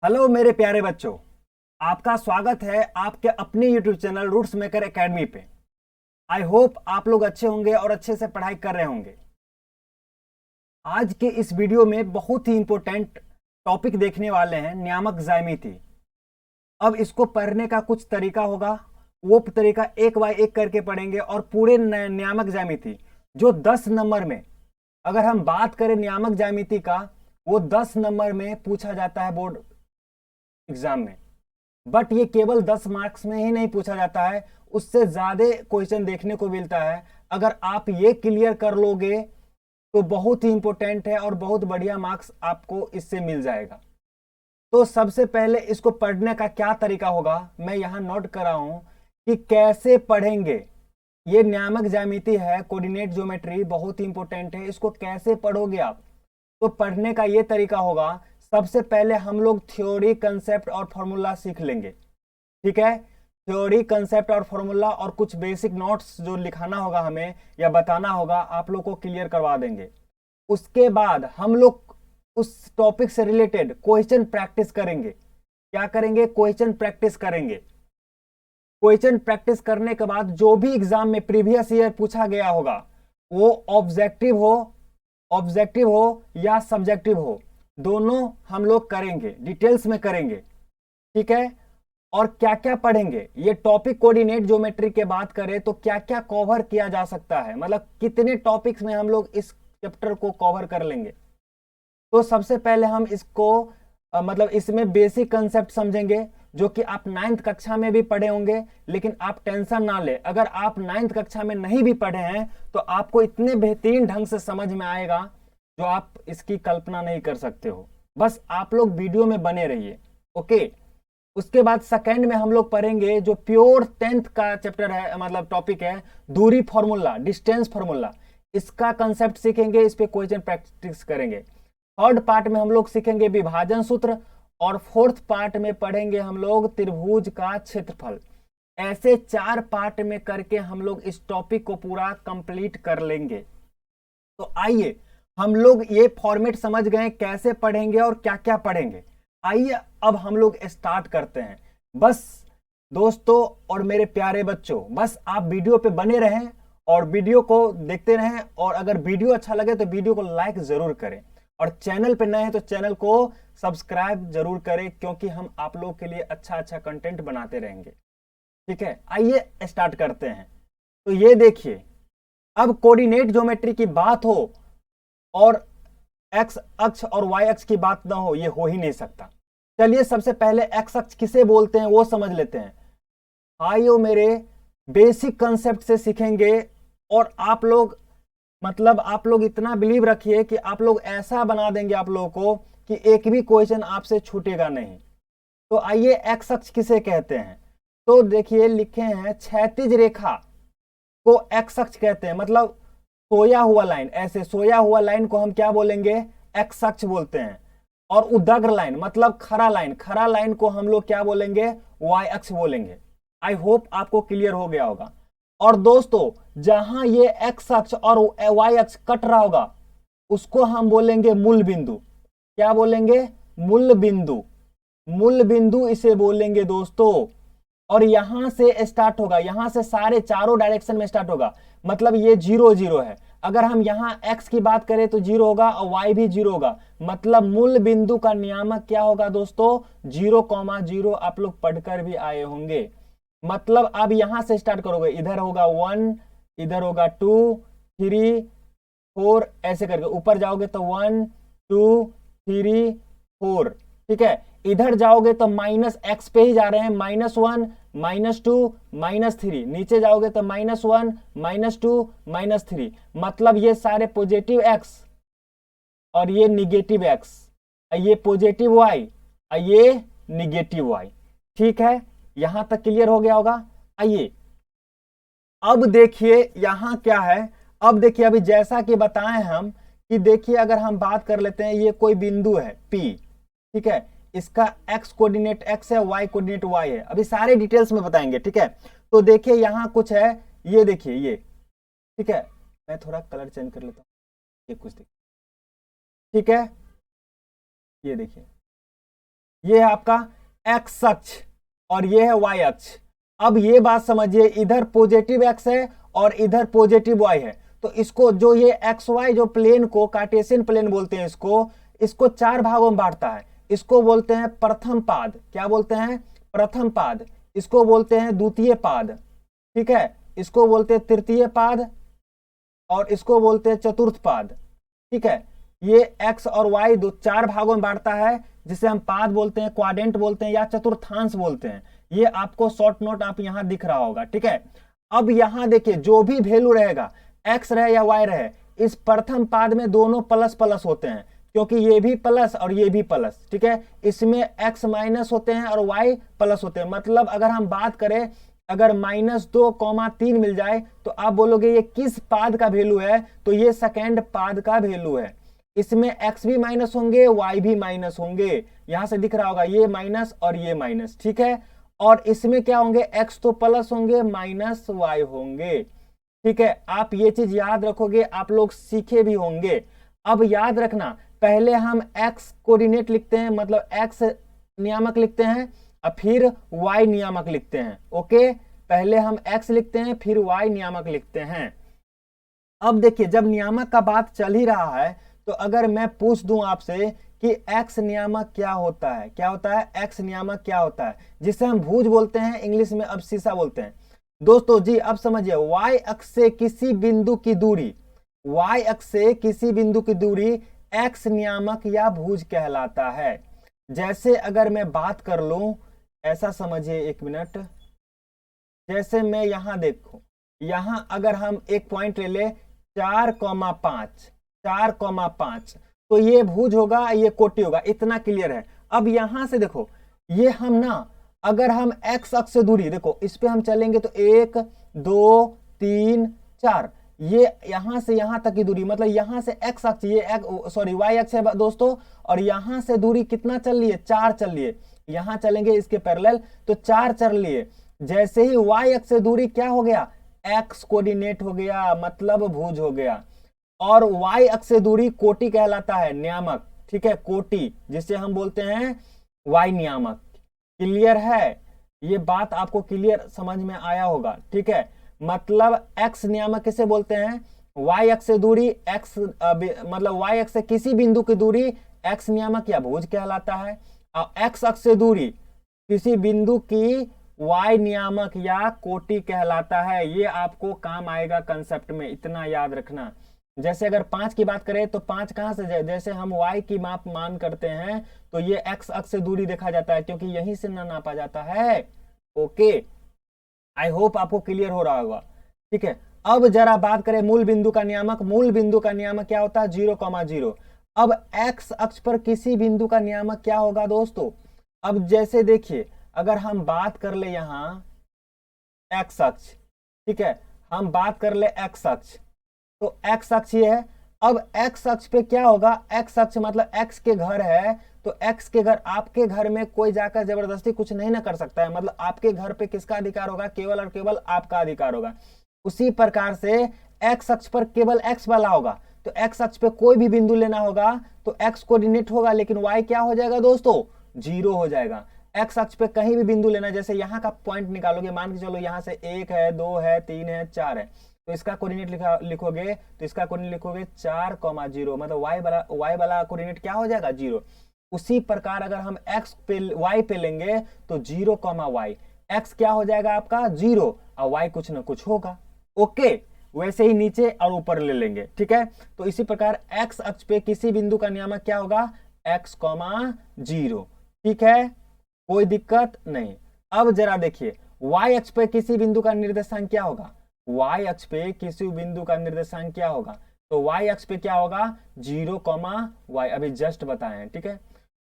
Hello मेरे प्यारे बच्चों। आपका स्वागत है आपके अपने YouTube channel roots maker academy पे। आई होप आप लोग अच्छे होंगे और अच्छे से पढ़ाई कर रहे होंगे। आज के इस वीडियो में बहुत ही इंपॉर्टेंट टॉपिक देखने वाले हैं, नियामक ज्यामिति। अब इसको पढ़ने का कुछ तरीका होगा, वो तरीका एक बाय एक करके पढ़ेंगे और पूरे नियामक ज्यामिति जो 10 नंबर में, अगर हम बात करें नियामक ज्यामिति का, वो 10 नंबर में पूछा जाता है बोर्ड एग्जाम में। बट ये केवल 10 मार्क्स में ही नहीं पूछा जाता है, उससे ज्यादा क्वेश्चन देखने को मिलता है। अगर आप ये क्लियर कर लोगे तो बहुत ही इंपॉर्टेंट है और बहुत बढ़िया मार्क्स आपको इससे मिल जाएगा। तो सबसे पहले इसको पढ़ने का क्या तरीका होगा, मैं यहां नोट कर रहा हूं कि कैसे पढ़ेंगे। ये नियामक ज्यामिति है, कोऑर्डिनेट ज्योमेट्री, बहुत ही इंपॉर्टेंट है। इसको कैसे पढ़ोगे आप, तो पढ़ने का ये तरीका होगा। सबसे पहले हम लोग थ्योरी, कंसेप्ट और फॉर्मूला सीख लेंगे। ठीक है, थ्योरी, कंसेप्ट और फॉर्मूला और कुछ बेसिक नोट्स जो लिखाना होगा हमें या बताना होगा, आप लोग को क्लियर करवा देंगे। उसके बाद हम लोग उस टॉपिक से रिलेटेड क्वेश्चन प्रैक्टिस करेंगे। क्या करेंगे? क्वेश्चन प्रैक्टिस करेंगे। क्वेश्चन प्रैक्टिस करने के बाद जो भी एग्जाम में प्रीवियस ईयर पूछा गया होगा, वो ऑब्जेक्टिव हो या सब्जेक्टिव हो, दोनों हम लोग करेंगे, डिटेल्स में करेंगे। ठीक है, और क्या क्या पढ़ेंगे, ये टॉपिक कोऑर्डिनेट ज्योमेट्री के बात करें तो क्या क्या कवर किया जा सकता है, मतलब कितने टॉपिक्स में हम लोग इस चैप्टर को कवर कर लेंगे। तो सबसे पहले हम इसको मतलब इसमें बेसिक कंसेप्ट समझेंगे, जो कि आप 9th कक्षा में भी पढ़े होंगे। लेकिन आप टेंशन ना ले, अगर आप 9th कक्षा में नहीं भी पढ़े हैं तो आपको इतने बेहतरीन ढंग से समझ में आएगा जो आप इसकी कल्पना नहीं कर सकते हो। बस आप लोग वीडियो में बने रहिए। ओके, उसके बाद सेकंड में हम लोग पढ़ेंगे जो प्योर 10th का चैप्टर है, मतलब टॉपिक है, दूरी फॉर्मूला, डिस्टेंस फॉर्मूला। इसका कंसेप्ट सीखेंगे, इस पे क्वेश्चन प्रैक्टिस करेंगे। थर्ड पार्ट में हम लोग सीखेंगे विभाजन सूत्र, और फोर्थ पार्ट में पढ़ेंगे हम लोग त्रिभुज का क्षेत्रफल। ऐसे 4 पार्ट में करके हम लोग इस टॉपिक को पूरा कंप्लीट कर लेंगे। तो आइए, हम लोग ये फॉर्मेट समझ गए कैसे पढ़ेंगे और क्या क्या पढ़ेंगे। आइए अब हम लोग स्टार्ट करते हैं। बस दोस्तों और मेरे प्यारे बच्चों, बस आप वीडियो पे बने रहें और वीडियो को देखते रहें। और अगर वीडियो अच्छा लगे तो वीडियो को लाइक जरूर करें, और चैनल पे नए हैं तो चैनल को सब्सक्राइब जरूर करें, क्योंकि हम आप लोगों के लिए अच्छा अच्छा कंटेंट बनाते रहेंगे। ठीक है, आइए स्टार्ट करते हैं। तो ये देखिए, अब कोऑर्डिनेट ज्योमेट्री की बात हो और एक्स अक्ष और वाई अक्ष की बात ना हो, ये हो ही नहीं सकता। चलिए सबसे पहले एक्स अक्ष किसे बोलते हैं वो समझ लेते हैं। आइयो मेरे, बेसिक कंसेप्ट से सीखेंगे। और आप लोग, मतलब आप लोग इतना बिलीव रखिए कि आप लोग ऐसा बना देंगे आप लोगों को कि एक भी क्वेश्चन आपसे छूटेगा नहीं। तो आइए, एक्स अक्ष किसे कहते हैं? तो देखिए लिखे हैं, क्षैतिज रेखा को एक्स अक्ष कहते हैं। मतलब सोया हुआ लाइन, ऐसे सोया हुआ लाइन को हम क्या बोलेंगे? एक्स अक्ष बोलते हैं। और उदग्र लाइन मतलब खरा लाइन, खरा लाइन को हम लोग क्या बोलेंगे? वाई अक्ष बोलेंगे। आई होप आपको क्लियर हो गया होगा। और दोस्तों, जहां ये एक्स अक्ष और वाई अक्ष कट रहा होगा, उसको हम बोलेंगे मूल बिंदु। क्या बोलेंगे? मूल बिंदु। मूल बिंदु इसे बोलेंगे दोस्तों। और यहां से स्टार्ट होगा, यहां से सारे चारों डायरेक्शन में स्टार्ट होगा। मतलब ये 0 0 है। अगर हम यहां x की बात करें तो 0 होगा और y भी 0 होगा। मतलब मूल बिंदु का नियामक क्या होगा दोस्तों? 0,0। आप लोग पढ़कर भी आए होंगे। मतलब अब यहां से स्टार्ट करोगे, इधर होगा 1, इधर होगा 2, 3, 4, ऐसे करके ऊपर जाओगे तो 1, 2, 3, 4। ठीक है, इधर जाओगे तो -x पे ही जा रहे हैं, -1, -2, -3। नीचे जाओगे तो -1, -2, -3। मतलब ये सारे पॉजिटिव x और ये निगेटिव x, ये पॉजिटिव y, ये निगेटिव y। ठीक है, यहां तक क्लियर हो गया होगा। आइए अब देखिए यहां क्या है। अब देखिए, अभी जैसा कि बताएं हम कि देखिए, अगर हम बात कर लेते हैं, ये कोई बिंदु है P। ठीक है, इसका x कोऑर्डिनेट x है, y कोऑर्डिनेट y है। अभी सारे डिटेल्स में बताएंगे। ठीक है, तो देखिए यहां कुछ है, ये देखिए ये। ठीक है, मैं थोड़ा कलर चेंज कर लेता हूं, ये कुछ देखिए। ठीक है, ये देखिए, ये है आपका एक्स अक्ष और ये है वाई अक्ष। अब ये बात समझिए, इधर पॉजिटिव एक्स है और इधर पॉजिटिव वाई है, तो इसको जो ये एक्स वाई जो प्लेन को कार्टेशियन प्लेन बोलते हैं, इसको 4 भागों में बांटता है। इसको बोलते हैं प्रथम पाद, क्या बोलते हैं? प्रथम पाद। इसको बोलते हैं द्वितीय पाद, ठीक है, इसको बोलते हैं तृतीय पाद और इसको बोलते हैं चतुर्थ पाद, ठीक है। ये एक्स और वाई 4 भागों में बांटता है, जिसे हम पाद बोलते हैं, क्वाड्रेंट बोलते हैं या चतुर्थांश बोलते हैं। ये आपको शॉर्ट नोट आप यहां दिख रहा होगा, ठीक है। अब यहां देखिए, जो भी वैल्यू रहेगा, एक्स रहे या वाई रहे, इस प्रथम पाद में दोनों प्लस प्लस होते हैं, क्योंकि ये भी प्लस और ये भी प्लस, ठीक है। इसमें एक्स माइनस होते हैं और वाई प्लस होते हैं। मतलब अगर हम बात करें, अगर -2,3 मिल जाए तो आप बोलोगे ये किस पाद का वैल्यू है, तो ये सेकेंड पाद का वैल्यू है। इसमें एक्स भी माइनस होंगे, वाई भी माइनस होंगे, यहां से दिख रहा होगा ये माइनस और ये माइनस, ठीक है। और इसमें क्या होंगे, एक्स तो प्लस होंगे, माइनस वाई होंगे, ठीक है। आप ये चीज याद रखोगे, आप लोग सीखे भी होंगे। अब याद रखना, पहले हम एक्स कोऑर्डिनेट लिखते हैं, मतलब एक्स नियामक लिखते हैं और फिर वाई नियामक लिखते हैं, ओके। पहले हम एक्स लिखते हैं फिर वाई नियामक लिखते हैं। अब देखिए, जब नियामक का बात चल ही रहा है, तो अगर मैं पूछ दूं आपसे कि एक्स नियामक क्या होता है, क्या होता है एक्स नियामक क्या होता है, जिसे हम भुज बोलते हैं, इंग्लिश में अब्सिसा बोलते हैं। दोस्तों जी अब समझिए, वाई अक्ष से किसी बिंदु की दूरी, वाई अक्ष से किसी बिंदु की दूरी एक्स नियामक या भुज कहलाता है। जैसे अगर मैं बात कर लूं, ऐसा समझिए, एक मिनट, जैसे मैं यहां देखो, यहां अगर हम एक पॉइंट ले ले 4,5, 4,5, तो ये भुज होगा, ये कोटि होगा, इतना क्लियर है। अब यहां से देखो, ये हम ना, अगर हम एक्स अक्ष से दूरी देखो, इस पे हम चलेंगे तो 1 2 3 4, ये यहां से यहां तक की दूरी, मतलब यहां से एक्स अक्ष, ये सॉरी वाई अक्ष है दोस्तों, और यहां से दूरी कितना चल रही है, 4 चल रही है। यहां चलेंगे इसके पैरेलल तो 4 चल रही है। जैसे ही वाई अक्ष से दूरी क्या हो गया, एक्स कोऑर्डिनेट हो गया, मतलब भुज हो गया। और वाई अक्ष से दूरी कोटि कहलाता है, नियामक, ठीक है, कोटि, जिसे हम बोलते हैं वाई नियामक। क्लियर है? ये बात आपको क्लियर समझ में आया होगा, ठीक है। मतलब एक्स नियामक किसे बोलते हैं, वाई अक्ष से दूरी एक्स, मतलब वाई अक्ष से किसी बिंदु की दूरी एक्स नियामक या भुज कहलाता है, और एक्स अक्ष से दूरी किसी बिंदु की वाई नियामक या कोटि कहलाता है। ये आपको काम आएगा कंसेप्ट में, इतना याद रखना। जैसे अगर 5 की बात करें तो 5 कहां से जाए, जैसे हम y की माप मान करते हैं तो ये x अक्ष से दूरी देखा जाता है, क्योंकि यहीं से ना नापा जाता है, ओके। आई होप आपको क्लियर हो रहा होगा, ठीक है। अब जरा बात करें मूल बिंदु का नियामक। मूल बिंदु का नियामक क्या होता है, 0,0। अब x अक्ष पर किसी बिंदु का नियामक क्या होगा दोस्तों। अब जैसे देखिए, अगर हम बात कर ले यहां x अक्ष, ठीक है, हम बात कर ले x अक्ष, तो x अक्ष ये है। अब x अक्ष पे क्या होगा, x अक्ष मतलब x के घर है, तो x के घर, आपके घर में कोई जाकर जबरदस्ती कुछ नहीं ना कर सकता है, मतलब आपके घर पे किसका अधिकार होगा, केवल और केवल आपका अधिकार होगा। उसी प्रकार से x अक्ष पर केवल x वाला होगा, तो x अक्ष पे कोई भी बिंदु लेना होगा तो x कोऑर्डिनेट होगा, लेकिन y क्या हो जाएगा दोस्तों, 0 हो जाएगा। x अक्ष पे कहीं भी बिंदु लेना, जैसे यहाँ का पॉइंट निकालोगे, मान के चलो यहाँ से 1 है, 2 है, 3 है, 4 है, तो इसका कोऑर्डिनेट लिखोगे, तो इसका कोऑर्डिनेट लिखोगे 4,0, मतलब y वाला कोऑर्डिनेट क्या हो जाएगा, 0। उसी प्रकार अगर हम x पे y पे लेंगे तो 0,y, x क्या हो जाएगा आपका 0 और y कुछ ना कुछ होगा, ओके। वैसे ही नीचे और ऊपर ले लेंगे, ठीक है। तो इसी प्रकार x अक्ष पे किसी बिंदु का नियामक क्या होगा, x, 0, ठीक है, कोई दिक्कत नहीं। अब जरा देखिए, y अक्ष पे किसी बिंदु का निर्देशांक क्या होगा, y अक्ष पे किसी बिंदु का निर्देशांक क्या होगा, तो y अक्ष पे क्या होगा, 0,y, अभी जस्ट बताए हैं, ठीक है।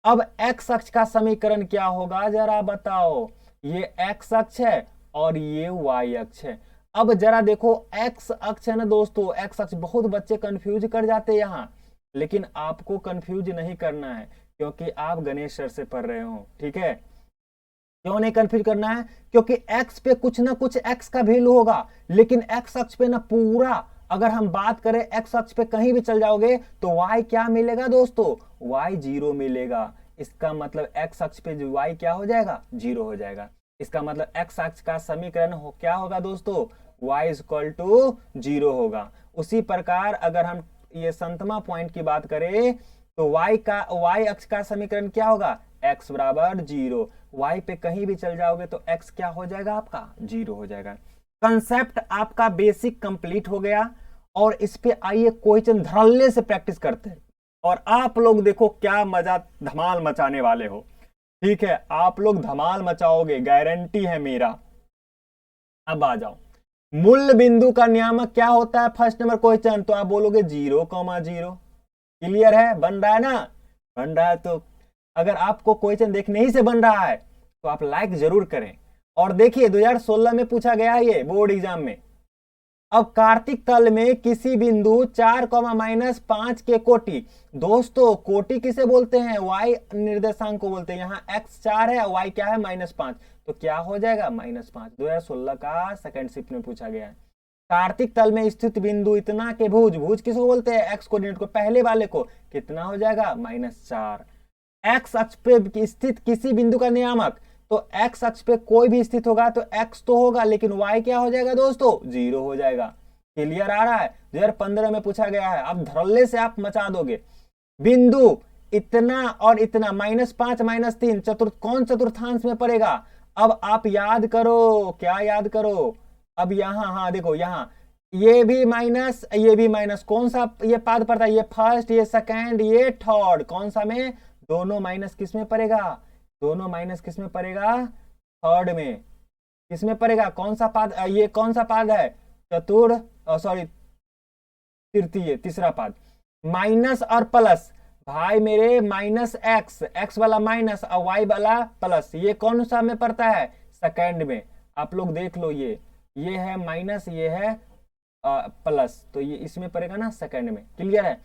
अब x अक्ष का समीकरण क्या होगा, जरा बताओ। ये x अक्ष है और ये y अक्ष है। अब जरा देखो, x अक्ष है ना दोस्तों, x अक्ष, बहुत बच्चे कंफ्यूज कर जाते हैं यहाँ, लेकिन आपको कंफ्यूज नहीं करना है, क्योंकि आप गणेश सर से पढ़ रहे हो, ठीक है। क्यों नहीं कंफ्यूज करना है, क्योंकि x पे कुछ ना कुछ x का वैल्यू होगा, लेकिन x अक्ष पे ना पूरा, अगर हम बात करें x अक्ष पे कहीं भी चल जाओगे तो y क्या मिलेगा दोस्तों, y 0 मिलेगा। इसका मतलब x अक्ष पे जो y क्या हो जाएगा, 0 हो जाएगा। इसका मतलब x अक्ष का समीकरण क्या होगा दोस्तों, y इज इक्वल टू 0 होगा। उसी प्रकार अगर हम ये संतमा पॉइंट की बात करें तो y अक्ष का समीकरण क्या होगा, x बराबर 0। y पे कहीं भी चल जाओगे तो x क्या हो जाएगा, आपका 0 हो जाएगा। कंसेप्ट आपका बेसिक कंप्लीट हो गया। और इस पे आइए क्वेश्चन धड़ल्ले से प्रैक्टिस करते हैं और आप लोग देखो क्या मजा धमाल मचाने वाले हो। ठीक है, आप लोग धमाल मचाओगे, गारंटी है मेरा। अब आ जाओ, मूल बिंदु का नियामक क्या होता है, फर्स्ट नंबर क्वेश्चन तो आप बोलोगे 0,0। क्लियर है, बन रहा है ना, बन रहा है। तो अगर आपको क्वेश्चन देखने ही से बन रहा है तो आप लाइक जरूर करें। और देखिए 2016 में पूछा गया है ये बोर्ड एग्जाम में। अब कार्तिक तल में किसी बिंदु 4,-5 के कोटि, दोस्तों कोटि किसे बोलते हैं, y निर्देशांक को बोलते हैं। यहाँ x 4 है, y क्या है -5, तो क्या हो जाएगा -5। 2016 का सेकंड शिफ्ट में पूछा गया है। कार्तिक तल में स्थित बिंदु इतना के भुज, भुज किसको बोलते हैं, x कोऑर्डिनेट को, पहले वाले को, कितना हो जाएगा -4। x अक्ष पे स्थित किसी बिंदु का नियामक, तो x अक्ष पे कोई भी स्थित होगा तो x तो होगा, लेकिन y क्या हो जाएगा दोस्तों, 0 हो जाएगा। क्लियर आ रहा है, 2015 में पूछा गया है। अब धड़ल्ले से आप मचा दोगे। बिंदु इतना और इतना, -5 -3 कौन चतुर्थांश में पड़ेगा। अब आप याद करो, क्या याद करो, अब यहां, हाँ देखो यहाँ ये भी माइनस, ये भी माइनस, कौन सा ये पाद पड़ता है, ये फर्स्ट, ये सेकंड, ये थर्ड, कौन सा में, दोनों माइनस किस में पड़ेगा, दोनों माइनस किस में पड़ेगा, थर्ड में। किस में पड़ेगा, कौन सा पाद, ये कौन सा पाद है, तृतीय, तीसरा पाद। माइनस और प्लस, भाई मेरे -x, x वाला माइनस और y वाला प्लस, ये कौन सा में पड़ता है, सेकंड में। आप लोग देख लो, ये है माइनस, ये है प्लस, तो ये इसमें पड़ेगा ना सेकंड में। क्लियर है।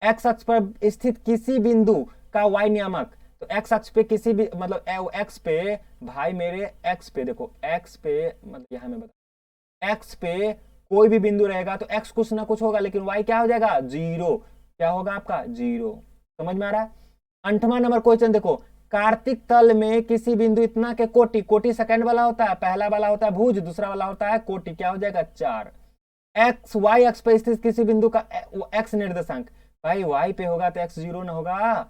x अक्ष पर स्थित किसी बिंदु का y नियामक, तो x अक्ष पे किसी भी मतलब x पे, भाई मेरे x पे देखो, x पे मतलब यहां में बता, x पे कोई भी बिंदु रहेगा तो x कुछ ना कुछ होगा, लेकिन y क्या हो जाएगा, 0। क्या होगा आपका, 0। समझ में आ रहा है। 8वां नंबर क्वेश्चन देखो, कार्तिक तल में किसी बिंदु इतना के कोटि, कोटि सेकंड वाला होता है, पहला वाला होता है भुज, दूसरा वाला होता है कोटि, क्या हो जाएगा 4। x y अक्ष पर स्थित किसी बिंदु का x निर्देशांक, भाई y पे होगा तो x 0 ना होगा।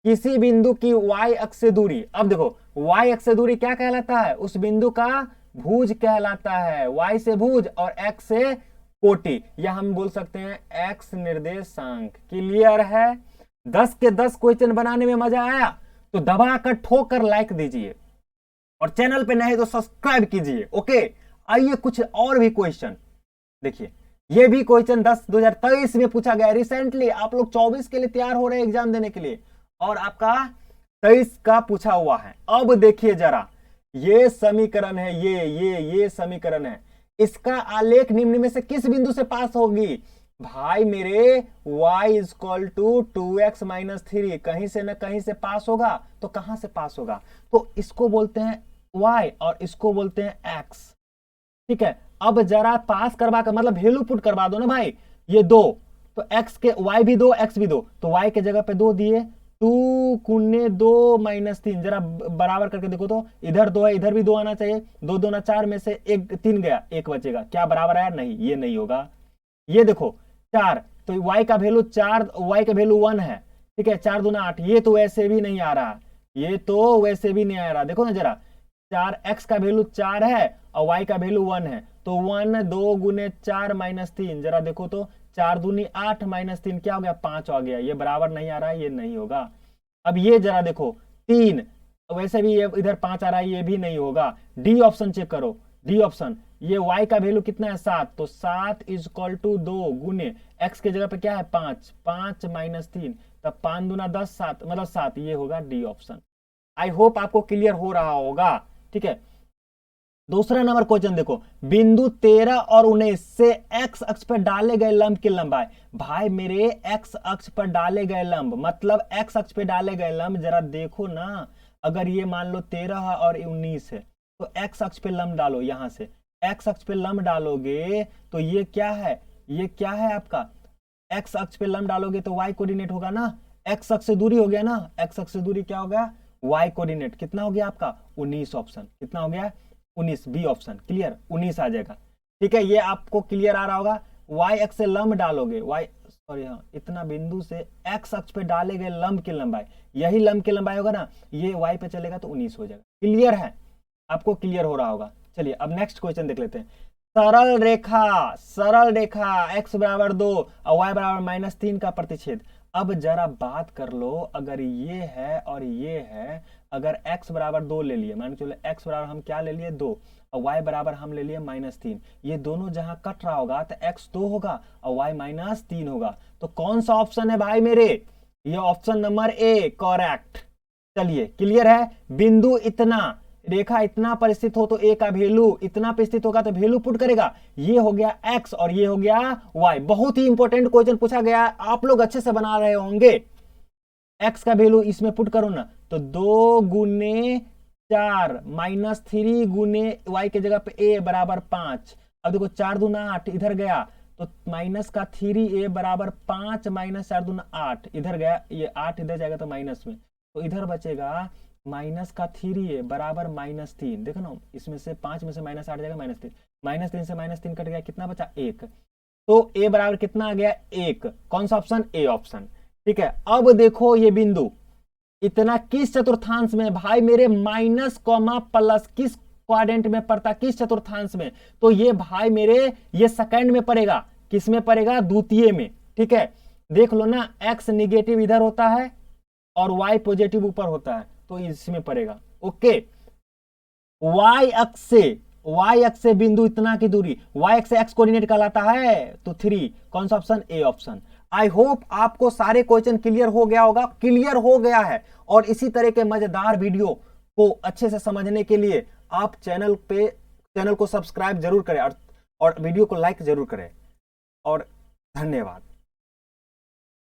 किसी बिंदु की y अक्ष से दूरी, अब देखो y अक्ष से दूरी क्या कहलाता है, उस बिंदु का भुज कहलाता है, y से भुज और x से कोटि, या हम बोल सकते हैं x निर्देशांक। क्लियर है। 10 के 10 क्वेश्चन बनाने में मजा आया तो दबाकर ठोकर लाइक दीजिए और चैनल पे नए तो सब्सक्राइब कीजिए। ओके, आइए कुछ और भी क्वेश्चन देखिए। ये भी क्वेश्चन 2023 में पूछा गया रिसेंटली। आप लोग 24 के लिए तैयार हो रहे हैं एग्जाम देने के लिए और आपका 23 का पूछा हुआ है। अब देखिए जरा, ये समीकरण है, ये समीकरण है, इसका आलेख निम्न में से किस बिंदु से पास होगी, भाई मेरे y is equal to 2x - 3, कहीं से ना कहीं से पास होगा, तो कहां से पास होगा, तो इसको बोलते हैं y और इसको बोलते हैं x। ठीक है, अब जरा पास करवा कर मतलब वैल्यू पुट करवा दो ना भाई, ये 2, तो x के y भी 2 x भी 2, तो y के जगह पे 2 दिए, 2 × 2 - 3, जरा बराबर करके देखो तो, इधर 2 है, इधर भी 2 आना चाहिए, 2 2 4 में से 3 गया, 1 बचेगा, क्या बराबर आया, नहीं ये नहीं होगा। ये देखो 4, तो y का वैल्यू 4, y का वैल्यू 1 है। ठीक है, 4 दूना 8, ये तो वैसे भी नहीं आ रहा, ये तो वैसे भी नहीं आ रहा। देखो ना जरा, 4x का वैल्यू 4 है और y का वैल्यू 1 है, तो 1 2 × 4 - 3, जरा देखो तो 4 दूनी 8 - 3 क्या हो गया, 5 आ गया, ये बराबर नहीं आ रहा है, ये नहीं होगा। अब ये जरा देखो 3, वैसे भी ये इधर 5 आ रहा है, ये भी नहीं होगा। डी ऑप्शन चेक करो, डी ऑप्शन, ये y का वैल्यू कितना है 7, तो 7 इज इक्वल टू 2 गुने x के जगह पे क्या है 5, 5 - 3, तब 5 दूना 10, 7 मतलब 7, ये होगा डी ऑप्शन। आई होप आपको क्लियर हो रहा होगा। ठीक है, दूसरा नंबर क्वेश्चन देखो, बिंदु 13 और 19 से x अक्ष पर डाले गए लंब की लंबाई, भाई मेरे x अक्ष पर डाले गए लंब मतलब x अक्ष पर डाले गए लंब, जरा देखो ना, अगर ये मान लो 13 और 19 है तो x अक्ष पे लंब डालो, यहां से x अक्ष पे लंब डालोगे तो ये क्या है, ये क्या है आपका, x अक्ष पे लंब डालोगे तो y कोऑर्डिनेट होगा ना, एक्स अक्ष से दूरी हो गया ना, एक्स अक्ष से दूरी क्या हो गया, वाई कोऑर्डिनेट कितना हो गया आपका 19 ऑप्शन, कितना हो गया 19, बी ऑप्शन क्लियर 19 आ जाएगा। ठीक है, ये आपको क्लियर आ रहा होगा। वाई अक्ष से लंब डालोगे, वाई सॉरी हाँ, इतना बिंदु से एक्स अक्ष पे डाले गए लंब की लंबाई, यही लंब की लंबाई होगा ना, ये वाई पे चलेगा तो 19 हो जाएगा। क्लियर है, आपको क्लियर हो रहा होगा। चलिए अब नेक्स्ट क्वेश्चन देख लेते हैं। सरल रेखा x बराबर 2 और y बराबर -3 का प्रतिच्छेद। अब जरा बात कर लो, अगर ये है और ये है, अगर x बराबर 2 ले लिए, मान के चलो x बराबर हम क्या ले लिए 2 और y बराबर हम ले लिए -3, ये दोनों जहां कट रहा होगा तो x 2 होगा और y -3 होगा। तो कौन सा ऑप्शन है भाई मेरे, ये ऑप्शन नंबर ए करेक्ट। चलिए क्लियर है, बिंदु इतना, रेखा इतना पर स्थित हो तो ए का वैल्यू इतना पे स्थित होगा तो वैल्यू पुट करेगा, ये हो गया x और ये हो गया y। बहुत ही इंपॉर्टेंट क्वेश्चन पूछा गया, आप लोग अच्छे से बना रहे होंगे। x का वैल्यू इसमें पुट करो ना, तो 2 गुने 4 -3 गुने y के जगह पे a बराबर 5। अब देखो 4 दूना 8 इधर गया, तो माइनस का 3a बराबर 5 -4 दूना 8 इधर गया, ये 8 इधर जाएगा तो माइनस में, तो इधर बचेगा माइनस का 3a बराबर -3। देखो ना, इसमें से 5 में से -8 जाएगा -3, -3 से -3 कट गया, कितना बचा 1, तो a बराबर कितना आ गया 1। कौन सा ऑप्शन, ए ऑप्शन। ठीक है, अब देखो ये बिंदु इतना किस चतुर्थांश में भाई मेरे, माइनस कॉमा प्लस किस क्वाड्रेंट में पड़ता, किस चतुर्थांश में, तो ये भाई मेरे ये सेकंड में पड़ेगा, किस में पड़ेगा, द्वितीय में। ठीक है, देख लो ना, x निगेटिव इधर होता है और y पॉजिटिव ऊपर होता है, तो इसमें पड़ेगा। ओके, y अक्ष से बिंदु इतना की दूरी, y अक्ष से x कोऑर्डिनेट कहलाता है, तो 3। कौन सा option, A option. I hope आपको सारे क्वेश्चन क्लियर हो गया होगा, क्लियर हो गया है। और इसी तरह के मजेदार वीडियो को अच्छे से समझने के लिए आप चैनल को सब्सक्राइब जरूर करें और वीडियो को लाइक जरूर करें। और धन्यवाद।